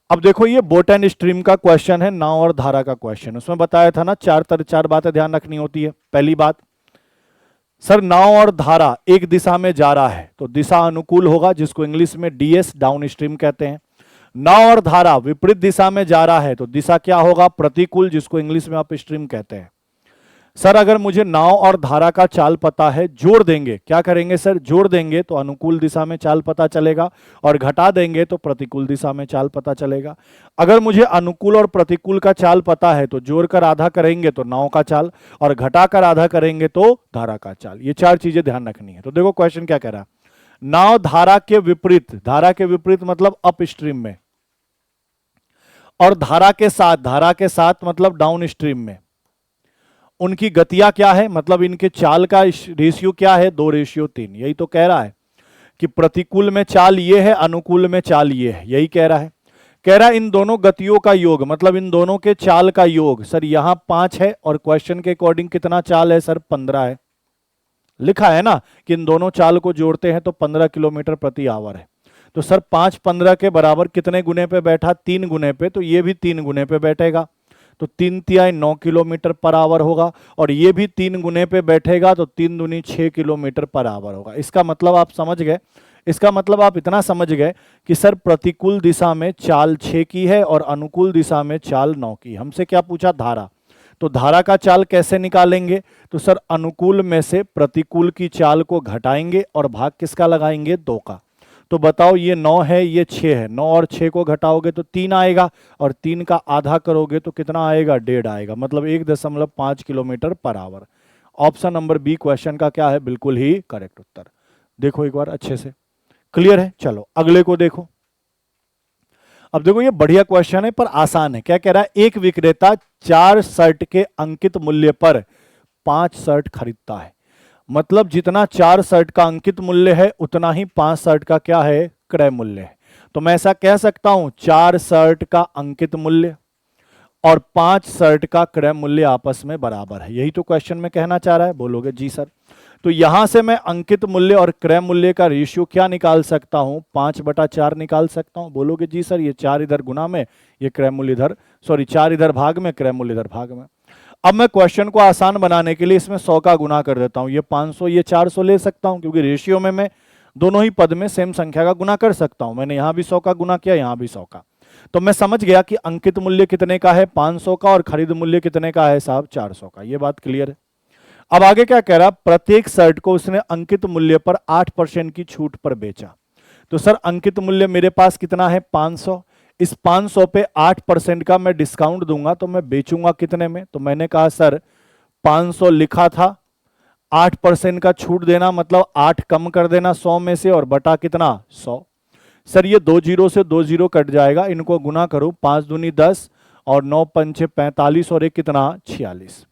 अब देखो ये बोट एंड स्ट्रीम का क्वेश्चन है, नाव और धारा का क्वेश्चन। उसमें बताया था ना चार बातें ध्यान रखनी होती है। पहली बात, सर नाव और धारा एक दिशा में जा रहा है तो दिशा अनुकूल होगा, जिसको इंग्लिश में डीएस डाउन स्ट्रीम कहते हैं। नाव और धारा विपरीत दिशा में जा रहा है तो दिशा क्या होगा, प्रतिकूल, जिसको इंग्लिश में अप स्ट्रीम कहते हैं। सर अगर मुझे नाव और धारा का चाल पता है, जोड़ देंगे, क्या करेंगे सर, जोड़ देंगे तो अनुकूल दिशा में चाल पता चलेगा, और घटा देंगे तो प्रतिकूल दिशा में चाल पता चलेगा। अगर मुझे अनुकूल और प्रतिकूल का चाल पता है तो जोड़कर आधा करेंगे तो नाव का चाल, और घटाकर आधा करेंगे तो धारा का चाल। ये 4 चीजें ध्यान रखनी है। तो देखो क्वेश्चन क्या कह रहा है, नाव धारा के विपरीत मतलब अप स्ट्रीम में, और धारा के साथ मतलब डाउन स्ट्रीम में, उनकी गतियां क्या है, मतलब इनके चाल का रेशियो क्या है, 2:3। यही तो कह रहा है कि प्रतिकूल में चाल ये है, अनुकूल में चाल ये है, यही कह रहा है। कह रहा है इन दोनों गतियों का योग, मतलब इन दोनों के चाल का योग। सर यहां 5 है और क्वेश्चन के अकॉर्डिंग कितना चाल है सर, 15 है। लिखा है ना कि इन दोनों चाल को जोड़ते हैं तो 15 किलोमीटर प्रति आवर है। तो सर 5 15 के बराबर कितने गुने पे बैठा, 3 गुने पे, तो ये भी 3 गुने पे बैठेगा, तो 3 तिहाई 9 किलोमीटर पर आवर होगा, और ये भी 3 गुने पे बैठेगा तो 3 दूनी 6 किलोमीटर पर आवर होगा। इसका मतलब आप समझ गए, इसका मतलब आप इतना समझ गए कि सर प्रतिकूल दिशा में चाल 6 की है और अनुकूल दिशा में चाल 9 की। हमसे क्या पूछा, धारा। तो धारा का चाल कैसे निकालेंगे, तो सर अनुकूल में से प्रतिकूल की चाल को घटाएंगे और भाग किसका लगाएंगे, 2 का। तो बताओ ये 9 है, ये 6 है, 9 और 6 को घटाओगे तो 3 आएगा, और 3 का आधा करोगे तो कितना आएगा, 1.5 आएगा, मतलब 1.5 kilometre per hour. Option number B question का क्या है, बिल्कुल ही करेक्ट उत्तर। देखो एक बार अच्छे से, क्लियर है। चलो अगले को देखो। अब देखो ये बढ़िया क्वेश्चन है पर आसान है। क्या कह रहा है, एक विक्रेता 4 शर्ट के अंकित मूल्य पर 5 शर्ट खरीदता है। मतलब जितना 4 शर्ट का अंकित मूल्य है उतना ही 5 शर्ट का क्या है, क्रय मूल्य है। तो मैं ऐसा कह सकता हूं 4 शर्ट का अंकित मूल्य और 5 शर्ट का क्रय मूल्य आपस में बराबर है। यही तो क्वेश्चन में कहना चाह रहा है। बोलोगे जी सर। तो यहां से मैं अंकित मूल्य और क्रय मूल्य का रेशियो क्या निकाल सकता हूं, 5/4 निकाल सकता हूं। बोलोगे जी सर, ये 4 इधर गुना में, ये क्रय मूल्य इधर, 4 इधर भाग में, क्रय मूल्य इधर भाग में। अब मैं क्वेश्चन को आसान बनाने के लिए इसमें 100 का गुना कर देता हूं। ये 500, ये 400 ले सकता हूं, क्योंकि रेशियो में मैं दोनों ही पद में सेम संख्या का गुना कर सकता हूं। मैंने यहां भी 100 का गुना किया, यहां भी 100 का। तो मैं समझ गया कि अंकित मूल्य कितने का है, 500 का, और खरीद मूल्य कितने का है साहब, 400 का। ये बात क्लियर है। अब आगे क्या कह रहा, प्रत्येक शर्ट को उसने अंकित मूल्य पर 8% की छूट पर बेचा। तो सर अंकित मूल्य मेरे पास कितना है, 500। इस 500 पे 8% का मैं डिस्काउंट दूंगा तो मैं बेचूंगा कितने में। तो मैंने कहा सर 500 लिखा था, 8% का छूट देना मतलब 8 कम कर देना 100 में से, और बटा कितना, 100। सर ये 2 जीरो से 2 जीरो कट जाएगा, इनको गुना करो, 5 दूनी 10 और 9 पंचे 45 और एक कितना 46।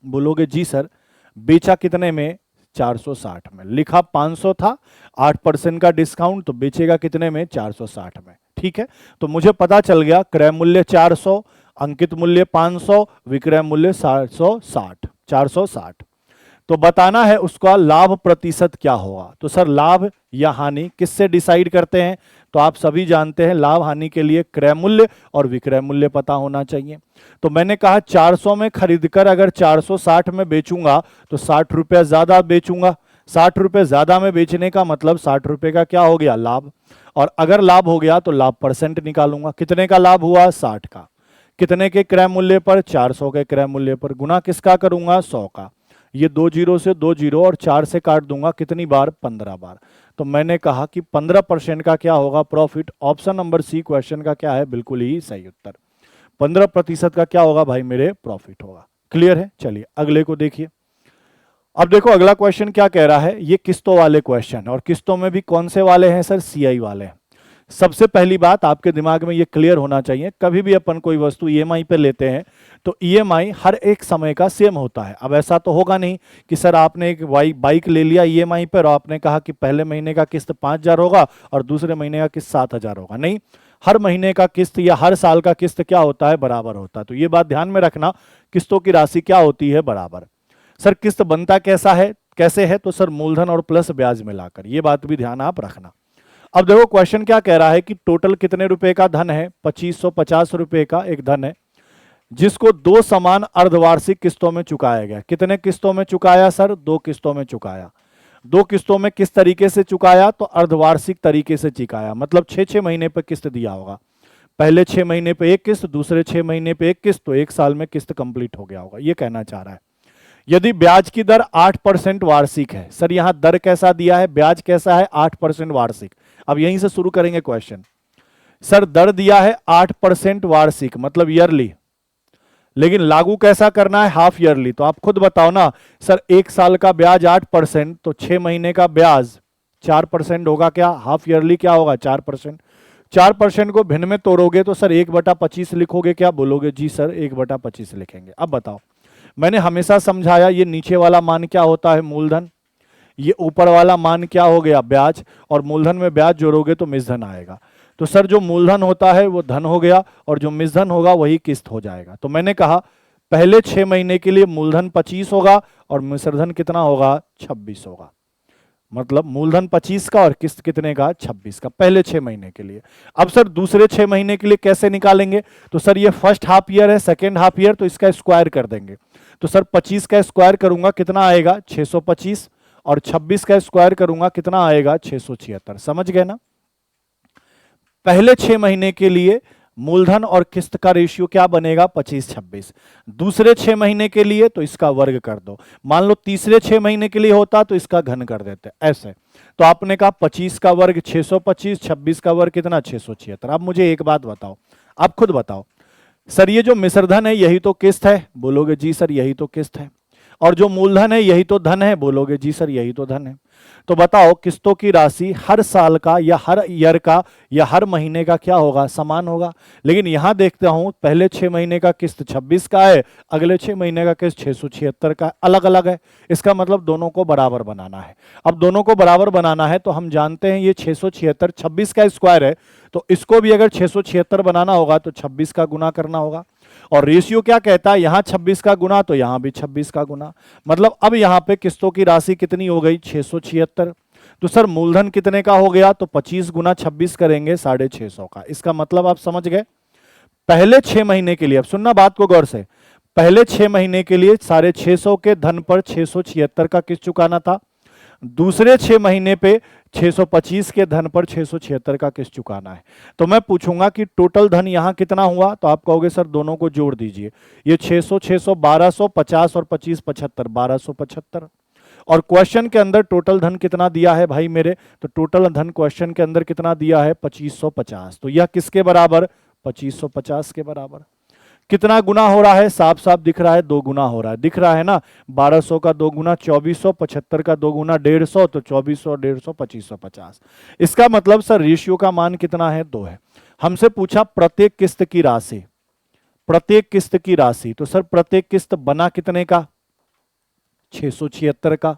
बोलोगे जी सर बेचा कितने में 460 में, लिखा 500 था, 8% का डिस्काउंट, तो बेचेगा कितने में 460 में। ठीक है, तो मुझे पता चल गया क्रय मूल्य 400, अंकित मूल्य 500, विक्रय मूल्य 460। तो बताना है उसका लाभ प्रतिशत क्या होगा। तो सर लाभ या हानि किससे डिसाइड करते हैं, तो आप सभी जानते हैं लाभ हानि के लिए क्रय मूल्य और विक्रय मूल्य पता होना चाहिए। तो मैंने कहा 400 में खरीदकर अगर 460 में बेचूंगा तो 60 रुपया ज्यादा बेचूंगा, 60 रुपये ज्यादा में बेचने का मतलब 60 रुपये का क्या हो गया लाभ, और अगर लाभ हो गया तो लाभ परसेंट निकालूंगा, कितने का लाभ हुआ 60 का, कितने के क्रय मूल्य पर 400 के क्रय मूल्य पर, गुना किसका करूंगा 100 का, ये 2 जीरो से 2 जीरो और 4 से काट दूंगा कितनी बार 15 बार। तो मैंने कहा कि 15% का क्या होगा profit. Option number C question का क्या है बिल्कुल ही सही उत्तर, 15% का क्या होगा भाई मेरे प्रॉफिट होगा। क्लियर है, चलिए अगले को देखिए। अब देखो अगला क्वेश्चन क्या कह रहा है, ये किस्तों वाले क्वेश्चन, और किस्तों में भी कौन से वाले हैं सर, सीआई वाले हैं। सबसे पहली बात आपके दिमाग में ये क्लियर होना चाहिए, कभी भी अपन कोई वस्तु ईएमआई पे लेते हैं तो ईएमआई हर एक समय का सेम होता है। अब ऐसा तो होगा नहीं कि सर आपने एक बाइक ले लिया ईएमआई पर और आपने कहा कि पहले महीने का किस्त 5000 होगा और दूसरे महीने का किस्त 7000 होगा, नहीं, हर महीने का किस्त या हर साल का किस्त क्या होता है बराबर होता है। तो ये बात ध्यान में रखना, किस्तों की राशि क्या होती है बराबर। सर किस्त बनता कैसा है, कैसे है, तो सर मूलधन और प्लस ब्याज मिलाकर, ये बात भी ध्यान आप रखना। अब देखो क्वेश्चन क्या कह रहा है कि टोटल कितने रुपए का धन है, 2550 रुपए का एक धन है जिसको 2 समान अर्धवार्षिक किस्तों में चुकाया गया। कितने किस्तों में चुकाया सर, 2 किस्तों में चुकाया। 2 किस्तों में किस तरीके से चुकाया, तो अर्धवार्षिक तरीके से चुकाया, मतलब 6-6 महीने पर किस्त दिया होगा, पहले 6 महीने पे एक किस्त, दूसरे 6 महीने पे एक किस्त, तो 1 साल में किस्त कंप्लीट हो गया होगा, ये कहना चाह रहा है। यदि ब्याज की दर 8% वार्षिक है, सर यहां दर कैसा दिया है, ब्याज कैसा है 8% वार्षिक। अब यहीं से शुरू करेंगे क्वेश्चन। सर दर दिया है 8% वार्षिक मतलब ईयरली, लेकिन लागू कैसा करना है हाफ ईयरली। तो आप खुद बताओ ना सर, 1 साल का ब्याज 8%, तो 6 महीने का ब्याज 4% होगा, क्या हाफ ईयरली क्या होगा 4%। 4% को भिन्न में तोड़ोगे तो सर 1/25 लिखोगे, क्या बोलोगे जी सर 1/25 लिखेंगे। अब बताओ, मैंने हमेशा समझाया ये नीचे वाला मान क्या होता है मूलधन, ये ऊपर वाला मान क्या हो गया ब्याज, और मूलधन में ब्याज जोड़ोगे तो मिश्रधन आएगा। तो सर जो मूलधन होता है वो धन हो गया और जो मिश्रधन होगा वही किस्त हो जाएगा। तो मैंने कहा पहले 6 महीने के लिए मूलधन 25 होगा और मिश्रधन कितना होगा 26 होगा, मतलब मूलधन 25 का और किस्त कितने का 26 का, पहले 6 महीने के लिए। अब सर दूसरे 6 महीने के लिए कैसे निकालेंगे, तो सर ये फर्स्ट हाफ ईयर है, सेकेंड हाफ ईयर, तो इसका स्क्वायर कर देंगे। तो सर 25 का स्क्वायर करूंगा कितना आएगा 625, और 26 का स्क्वायर करूंगा कितना आएगा 676। समझ गए ना। पहले 6 महीने के लिए मूलधन और किस्त का रेशियो क्या बनेगा 25-26, दूसरे 6 महीने के लिए तो इसका वर्ग कर दो, मान लो तीसरे 6 महीने के लिए होता तो इसका घन कर देते ऐसे। तो आपने कहा 25 का वर्ग 625, 26 का वर्ग कितना 676। अब मुझे एक बात बताओ, आप खुद बताओ सर ये जो मिश्रधन है यही तो किस्त है, बोलोगे जी सर यही तो किस्त है, और जो मूलधन है यही तो धन है, बोलोगे जी सर यही तो धन है। तो बताओ किस्तों की राशि हर साल का या हर ईयर का या हर महीने का क्या होगा समान होगा। लेकिन यहां देखता हूं पहले 6 महीने का किस्त 26 का है, अगले 6 महीने का किस्त 676 का, अलग अलग है। इसका मतलब दोनों को बराबर बनाना है। अब दोनों को बराबर बनाना है तो हम जानते हैं ये 676 26 का स्क्वायर है, तो इसको भी अगर 676 बनाना होगा तो 26 का गुना करना होगा। और रेशियो क्या कहता है, यहां 26 का गुना तो यहां भी 26 का गुना, मतलब अब यहां पे किस्तों की राशि कितनी हो गई 676। तो सर मूलधन कितने का हो गया, तो 25 गुना 26 करेंगे 650 का। इसका मतलब आप समझ गए पहले 6 महीने के लिए, अब सुनना बात को गौर से, पहले 6 महीने के लिए 650 के धन पर 676 का किस्त चुकाना था, दूसरे 6 महीने पे 625 के धन पर 676 का किस्त चुकाना है। तो मैं पूछूंगा कि टोटल धन यहां कितना हुआ, तो आप कहोगे सर दोनों को जोड़ दीजिए, ये 600 600 1250 और 25 75 1275। और क्वेश्चन के अंदर टोटल धन कितना दिया है भाई मेरे, तो टोटल धन क्वेश्चन के अंदर कितना दिया है 2550। तो यह किसके बराबर 2550 के बराबर। कितना गुना हो रहा है, साफ साफ दिख रहा है, 2 गुना हो रहा है, दिख रहा है ना। 1200 का 2 गुना 2400, 75 का 2 गुना 150, तो 2400, 150, 2550। इसका मतलब सर रेशियो का मान कितना है, 2 है। हमसे पूछा प्रत्येक किस्त की राशि, प्रत्येक किस्त की राशि, तो सर प्रत्येक किस्त बना कितने का, 676 का।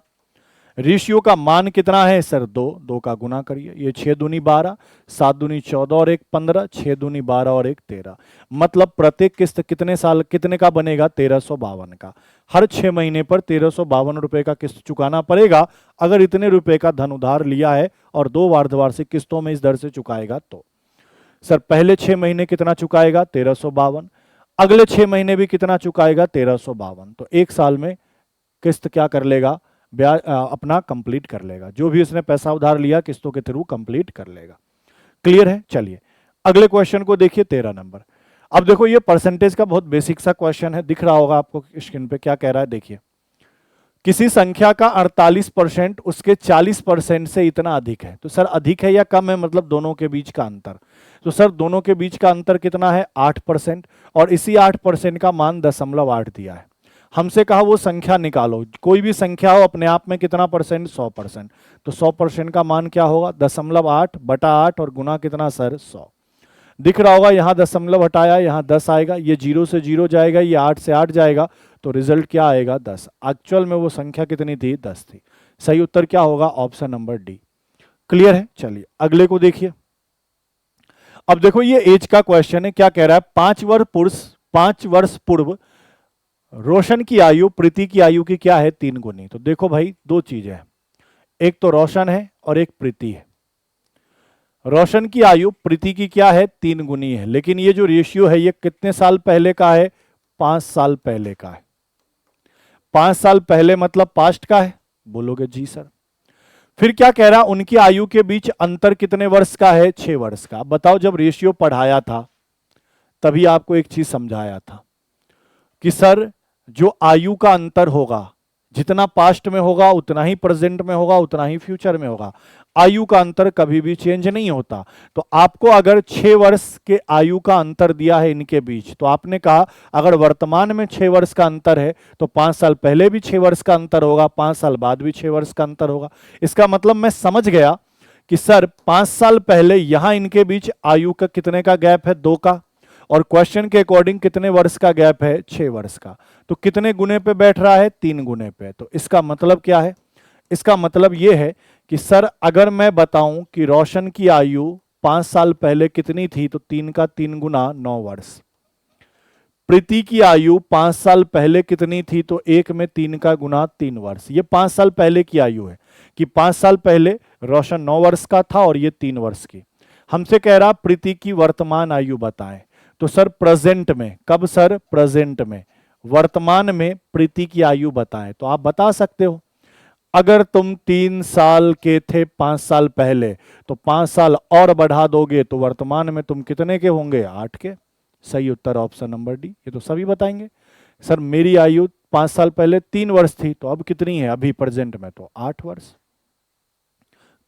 रेशियो का मान कितना है सर, 2, 2 का गुना करिए, ये 6 दूनी 12, 7 दूनी 14 और 1 15, 6 दूनी 12 और 1 13। मतलब प्रत्येक किस्त कितने साल कितने का बनेगा, 1352 का। हर 6 महीने पर 1352 रुपए का किस्त चुकाना पड़ेगा, अगर इतने रुपए का धन उधार लिया है और 2 अर्धवार्षिक किस्तों में इस दर से चुकाएगा तो। सर पहले 6 महीने कितना चुकाएगा, 1352, अगले 6 महीने भी कितना चुकाएगा, 1352। तो 1 साल में किस्त क्या कर लेगा, ब्याज अपना कंप्लीट कर लेगा, जो भी उसने पैसा उधार लिया किस्तों के थ्रू कंप्लीट कर लेगा। क्लियर है। चलिए अगले क्वेश्चन को देखिए, 13 नंबर। अब देखो ये परसेंटेज का बहुत बेसिक सा क्वेश्चन है, दिख रहा होगा आपको स्क्रीन पे क्या कह रहा है, देखिए। किसी संख्या का 48% उसके 40% से इतना अधिक है, तो सर अधिक है या कम है, मतलब दोनों के बीच का अंतर। तो सर दोनों के बीच का अंतर कितना है, 8%, और इसी 8% का मान 0.8 दिया है। हमसे कहा वो संख्या निकालो, कोई भी संख्या हो अपने आप में कितना परसेंट, 100%। तो 100% का मान क्या होगा, 0.8 बटा 8 और गुना कितना सर, 100। दिख रहा होगा यहाँ दशमलव हटाया, यहाँ 10 आएगा, ये 0 से 0 जाएगा, ये 8 से 8 जाएगा, तो रिजल्ट क्या आएगा, 10। एक्चुअल में वो संख्या कितनी थी, 10 थी। सही उत्तर क्या होगा, ऑप्शन नंबर डी। क्लियर है। चलिए अगले को देखिए। अब देखो ये एज का क्वेश्चन है, क्या कह रहा है, 5 वर्ष पूर्व रोशन की आयु प्रीति की आयु की क्या है, 3 गुनी। तो देखो भाई 2 चीजें हैं, एक तो रोशन है और एक प्रीति है। रोशन की आयु प्रीति की क्या है, 3 गुनी है, लेकिन ये जो रेशियो है ये कितने साल पहले का है, 5 साल पहले का है। 5 साल पहले मतलब पास्ट का है, बोलोगे जी सर। फिर क्या कह रहा, उनकी आयु के बीच अंतर कितने वर्ष का है, 6 वर्ष का। बताओ जब रेशियो पढ़ाया था तभी आपको एक चीज समझाया था कि सर जो आयु का अंतर होगा, जितना पास्ट में होगा उतना ही प्रेजेंट में होगा, उतना ही फ्यूचर में होगा। आयु का अंतर कभी भी चेंज नहीं होता। तो आपको अगर 6 वर्ष के आयु का अंतर दिया है इनके बीच, तो आपने कहा अगर वर्तमान में 6 वर्ष का अंतर है तो 5 साल पहले भी 6 वर्ष का अंतर होगा, 5 साल बाद भी 6 वर्ष का अंतर होगा। इसका मतलब मैं समझ गया कि सर 5 साल पहले यहां इनके बीच आयु का कितने का गैप है, 2 का, और क्वेश्चन के अकॉर्डिंग कितने वर्ष का गैप है, 6 वर्ष का। तो कितने गुने पे बैठ रहा है, 3 गुने पे। तो इसका मतलब क्या है, इसका मतलब यह है कि सर अगर मैं बताऊं कि रोशन की आयु 5 साल पहले कितनी थी, तो 3 का 3 गुना 9 वर्ष। प्रीति की आयु 5 साल पहले कितनी थी, तो 1 में 3 का गुना 3 वर्ष। ये 5 साल पहले की आयु है कि 5 साल पहले रोशन 9 वर्ष का था और ये 3 वर्ष की। हमसे कह रहा प्रीति की वर्तमान आयु बताएं, तो सर प्रेजेंट में, कब सर, प्रेजेंट में, वर्तमान में प्रीति की आयु बताएं। तो आप बता सकते हो, अगर तुम 3 साल के थे 5 साल पहले, तो 5 साल और बढ़ा दोगे तो वर्तमान में तुम कितने के होंगे, 8 के। सही उत्तर ऑप्शन नंबर डी। ये तो सभी बताएंगे, सर मेरी आयु 5 साल पहले 3 वर्ष थी, तो अब कितनी है अभी प्रेजेंट में, तो 8 वर्ष।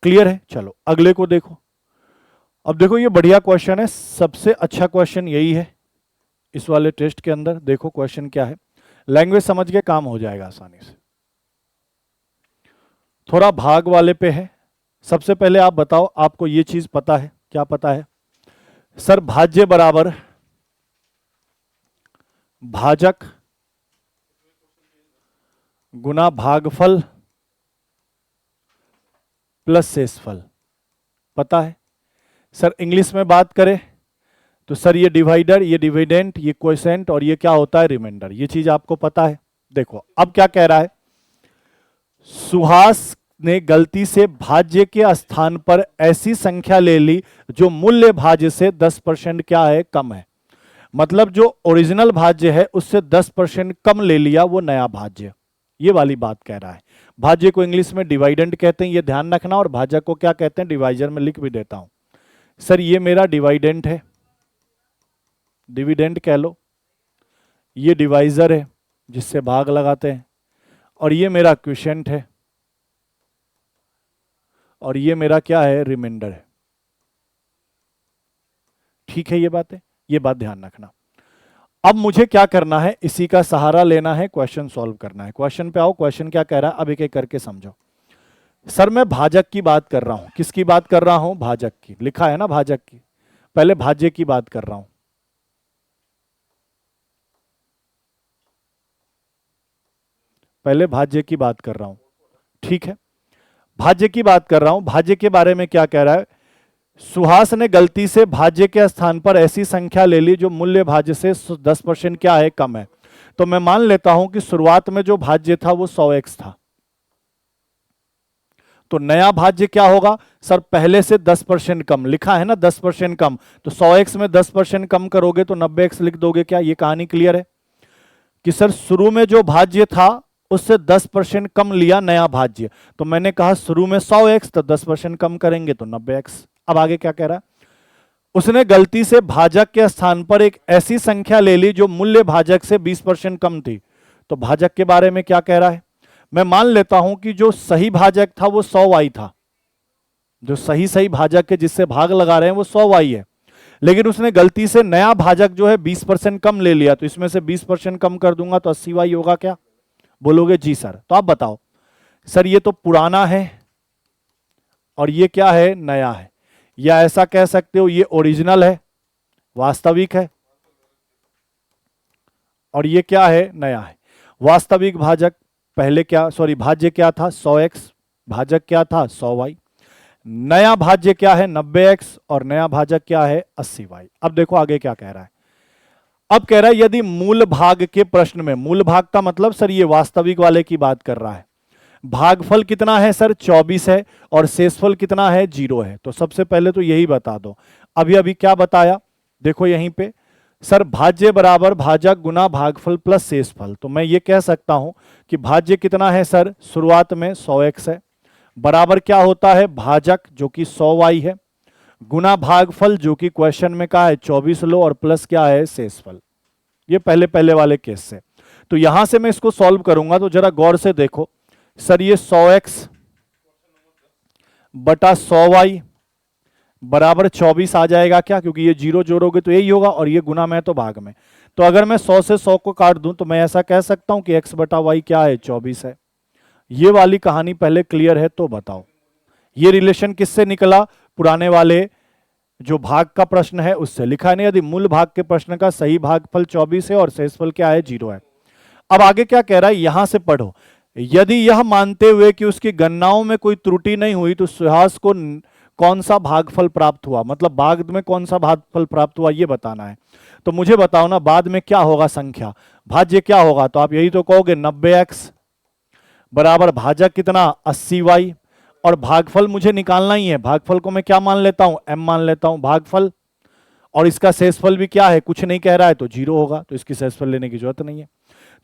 क्लियर है। चलो अगले को देखो। अब देखो ये बढ़िया क्वेश्चन है, सबसे अच्छा क्वेश्चन यही है इस वाले टेस्ट के अंदर। देखो क्वेश्चन क्या है, लैंग्वेज समझ के काम हो जाएगा आसानी से। थोड़ा भाग वाले पे है। सबसे पहले आप बताओ, आपको ये चीज पता है, क्या पता है सर, भाज्य बराबर भाजक गुना भागफल प्लस शेषफल, पता है। सर इंग्लिश में बात करें तो सर ये डिवाइडर, ये डिविडेंट, ये क्वोशेंट और ये क्या होता है, रिमाइंडर। ये चीज आपको पता है। देखो अब क्या कह रहा है, सुहास ने गलती से भाज्य के स्थान पर ऐसी संख्या ले ली जो मूल्य भाज्य से 10% क्या है, कम है। मतलब जो ओरिजिनल भाज्य है उससे 10% कम ले लिया वो नया भाज्य, ये वाली बात कह रहा है। भाज्य को इंग्लिश में डिवाइडेंट कहते हैं, ये ध्यान रखना, और भाजक को क्या कहते हैं, डिवाइजर में लिख भी देता हूं। सर ये मेरा डिवाइडेंट है, डिविडेंट कह लो, ये डिवाइजर है जिससे भाग लगाते हैं, और ये मेरा क्वोशिएंट है, और ये मेरा क्या है, रिमाइंडर है। ठीक है ये बात है, ये बात ध्यान रखना। अब मुझे क्या करना है, इसी का सहारा लेना है, क्वेश्चन सॉल्व करना है। क्वेश्चन पे आओ, क्वेश्चन क्या कह रहा है अब एक एक करके समझो। सर मैं भाजक की बात कर रहा हूं, किसकी बात कर रहा हूं, भाजक की, लिखा है ना भाजक की, पहले भाज्य की बात कर रहा हूं। पहले भाज्य की बात कर रहा हूं, ठीक है, भाज्य की बात कर रहा हूं। भाज्य के बारे में क्या कह रहा है, सुहास ने गलती से भाज्य के स्थान पर ऐसी संख्या ले ली जो मूल्य भाज्य से 10% क्या है, कम है। तो मैं मान लेता हूं कि शुरुआत में जो भाज्य था वो 100x था, तो नया भाज्य क्या होगा सर, पहले से 10% कम, लिखा है ना 10% कम, तो 100x में 10% कम करोगे तो 90x लिख दोगे क्या, ये कहानी क्लियर है कि सर शुरू में जो भाज्य था उससे 10% कम लिया नया भाज्य, तो मैंने कहा शुरू में 100x तो 10% कम करेंगे तो 90x। अब आगे क्या कह रहा है, उसने गलती से भाजक के स्थान पर एक ऐसी संख्या ले ली जो मूल्य भाजक से 20% कम थी। तो भाजक के बारे में क्या कह रहा है, मैं मान लेता हूं कि जो सही भाजक था वो 100y था, जो सही सही भाजक के जिससे भाग लगा रहे हैं वो 100y है, लेकिन उसने गलती से नया भाजक जो है 20% कम ले लिया, तो इसमें से 20% कम कर दूंगा तो 80y होगा क्या, बोलोगे जी सर। तो आप बताओ सर ये तो पुराना है और ये क्या है, नया है, या ऐसा कह सकते हो ये ओरिजिनल है, वास्तविक है, और ये क्या है, नया है। वास्तविक भाजक पहले क्या, सॉरी भाज्य क्या था 100x, भाजक क्या था 100y, नया भाज्य क्या है 90x, और नया भाजक क्या है 80y। अब देखो आगे क्या कह रहा है, अब कह रहा है यदि मूल भाग के प्रश्न में, मूल भाग का मतलब सर ये वास्तविक वाले की बात कर रहा है, भागफल कितना है सर 24 है और शेषफल कितना है 0 है। तो सबसे पहले तो यही बता दो, अभी अभी क्या बताया, देखो यहीं पे सर भाज्य बराबर भाजक गुना भागफल प्लस शेषफल, तो मैं ये कह सकता हूं कि भाज्य कितना है सर, शुरुआत में 100x है, बराबर क्या होता है भाजक जो कि 100y है, गुना भागफल जो कि क्वेश्चन में कहा है 24 लो, और प्लस क्या है शेषफल। ये पहले पहले वाले केस से, तो यहां से मैं इसको सॉल्व करूंगा, तो जरा गौर से देखो सर, ये 100x बटा 100y बराबर 24 आ जाएगा क्या, क्योंकि ये जीरो जोड़ोगे तो यही होगा, और ये गुना में तो भाग में, तो अगर मैं 100 से 100 को काट दूं तो मैं ऐसा कह सकता हूं कि x बटा वाई क्या है 24 है। ये वाली कहानी पहले क्लियर है, तो बताओ ये रिलेशन किससे निकला, पुराने वाले जो भाग का प्रश्न है उससे, लिखा है नहीं, यदि मूल भाग के प्रश्न का सही भागफल 24 है और शेषफल क्या है 0 है। अब आगे क्या कह रहा है, यहां से पढ़ो, यदि यह मानते हुए कि उसकी गणनाओं में कोई त्रुटि नहीं हुई तो सुहास को कौन सा भागफल प्राप्त हुआ, मतलब बाद में कौन सा भागफल प्राप्त हुआ ये बताना है। तो मुझे बताओ ना बाद में क्या होगा संख्या, भाज्य क्या होगा, तो आप यही तो कहोगे 90x बराबर भाजक कितना 80y, और भागफल मुझे निकालना ही है, भागफल को मैं क्या मान लेता हूं, m मान लेता हूं भागफल, और इसका शेषफल भी क्या है, कुछ नहीं कह रहा है तो 0 होगा, तो इसकी शेषफल लेने की जरूरत नहीं है।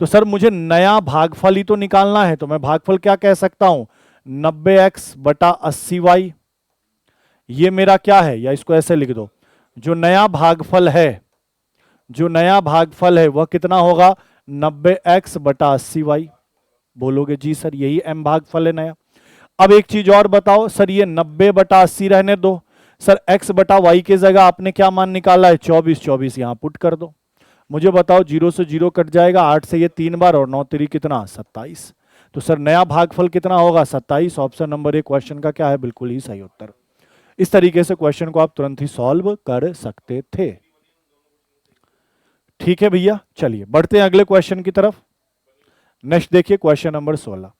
तो सर मुझे नया भागफल ही तो निकालना है, तो मैं भागफल क्या कह सकता हूं 90x बटा 80y, ये मेरा क्या है, या इसको ऐसे लिख दो, जो नया भागफल है, जो नया भागफल है वह कितना होगा 90x बटा 80y। बोलोगे जी सर यही m भागफल है नया। अब एक चीज और बताओ सर, ये 90 बटा 80 रहने दो, सर x बटा वाई के जगह आपने क्या मान निकाला है 24, 24 यहां पुट कर दो, मुझे बताओ 0 से 0 कट जाएगा, 8 से ये 3 बार, और 9 3 कितना 27, तो सर नया भागफल कितना होगा 27। ऑप्शन नंबर ए क्वेश्चन का क्या है, बिल्कुल ही सही उत्तर। इस तरीके से क्वेश्चन को आप तुरंत ही सॉल्व कर सकते थे। ठीक है भैया, चलिए बढ़ते हैं अगले क्वेश्चन की तरफ। नेक्स्ट देखिए क्वेश्चन नंबर 16।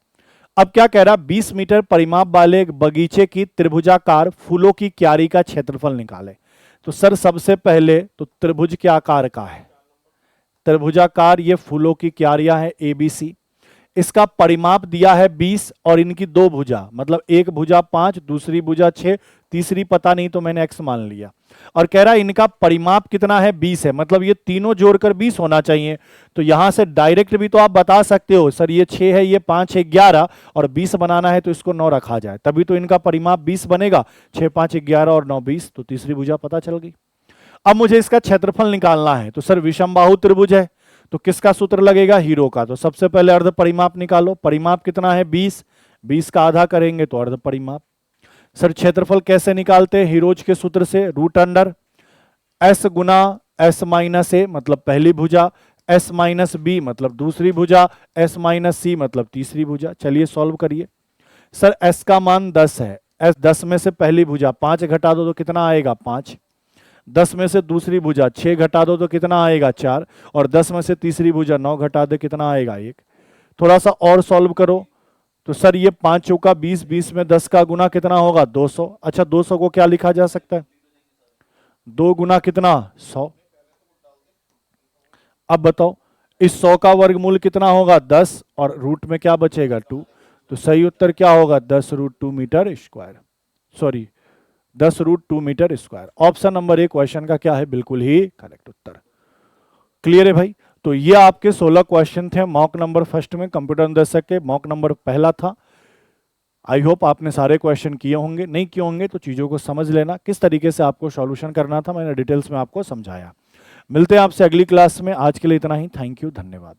अब क्या कह रहा, 20 मीटर परिमाप वाले एक बगीचे की त्रिभुजाकार फूलों की क्यारी का क्षेत्रफल निकाले। तो सर सबसे पहले तो त्रिभुज के आकार का है, त्रिभुजाकार ये फूलों की क्यारियां हैं ABC, इसका परिमाप दिया है 20, और इनकी दो भुजा, मतलब एक भुजा 5, दूसरी भुजा 6, तीसरी पता नहीं तो मैंने x मान लिया, और कह रहा है इनका परिमाप कितना है 20 है, मतलब ये तीनों जोड़कर 20 होना चाहिए। तो यहां से डायरेक्ट भी तो आप बता सकते हो सर ये 6 है, ये 5 है 11, और 20 बनाना है तो इसको 9 रखा जाए, तभी तो इनका परिमाप 20 बनेगा, 6 5 11 और 9 20, तो तीसरी भुजा पता चल गई। अब मुझे इसका क्षेत्रफल निकालना है, तो सर विषमबाहु त्रिभुज है तो किसका सूत्र लगेगा, हीरो का। तो सबसे पहले अर्ध परिमाप निकालो, परिमाप कितना है 20, 20 का आधा करेंगे तो अर्ध परिमाप। सर क्षेत्रफल कैसे निकालते हैं, हीरोज के सूत्र से, रूट अंडर एस गुना एस माइनस ए मतलब पहली भुजा, एस माइनस बी मतलब दूसरी भुजा, एस माइनस सी मतलब तीसरी भुजा। चलिए सॉल्व करिए। सर एस का मान 10 है, एस 10 में से पहली भुजा 5 घटा दो तो कितना आएगा 5, 10 में से दूसरी भुजा 6 घटा दो तो कितना आएगा 4, और 10 में से तीसरी भुजा 9 घटा दे कितना आएगा 1। थोड़ा सा और सॉल्व करो तो सर ये 5 चौका 20, 20 में 10 का गुना कितना होगा 200। अच्छा 200 को क्या लिखा जा सकता है, 2 गुना कितना 100। अब बताओ इस 100 का वर्गमूल कितना होगा 10, और रूट में क्या बचेगा 2, तो सही उत्तर क्या होगा 10√2 metre square, sorry 10√2 metre square. Option number A question का क्या है, बिल्कुल ही करेक्ट उत्तर। क्लियर है भाई। तो ये आपके 16 क्वेश्चन थे मॉक नंबर फर्स्ट में कंप्यूटर अनुदेशक के, मॉक नंबर पहला था। आई होप आपने सारे क्वेश्चन किए होंगे, नहीं किए होंगे तो चीज़ों को समझ लेना, किस तरीके से आपको सॉल्यूशन करना था मैंने डिटेल्स में आपको समझाया। मिलते हैं आपसे अगली क्लास में, आज के लिए इतना ही। थैंक यू, धन्यवाद।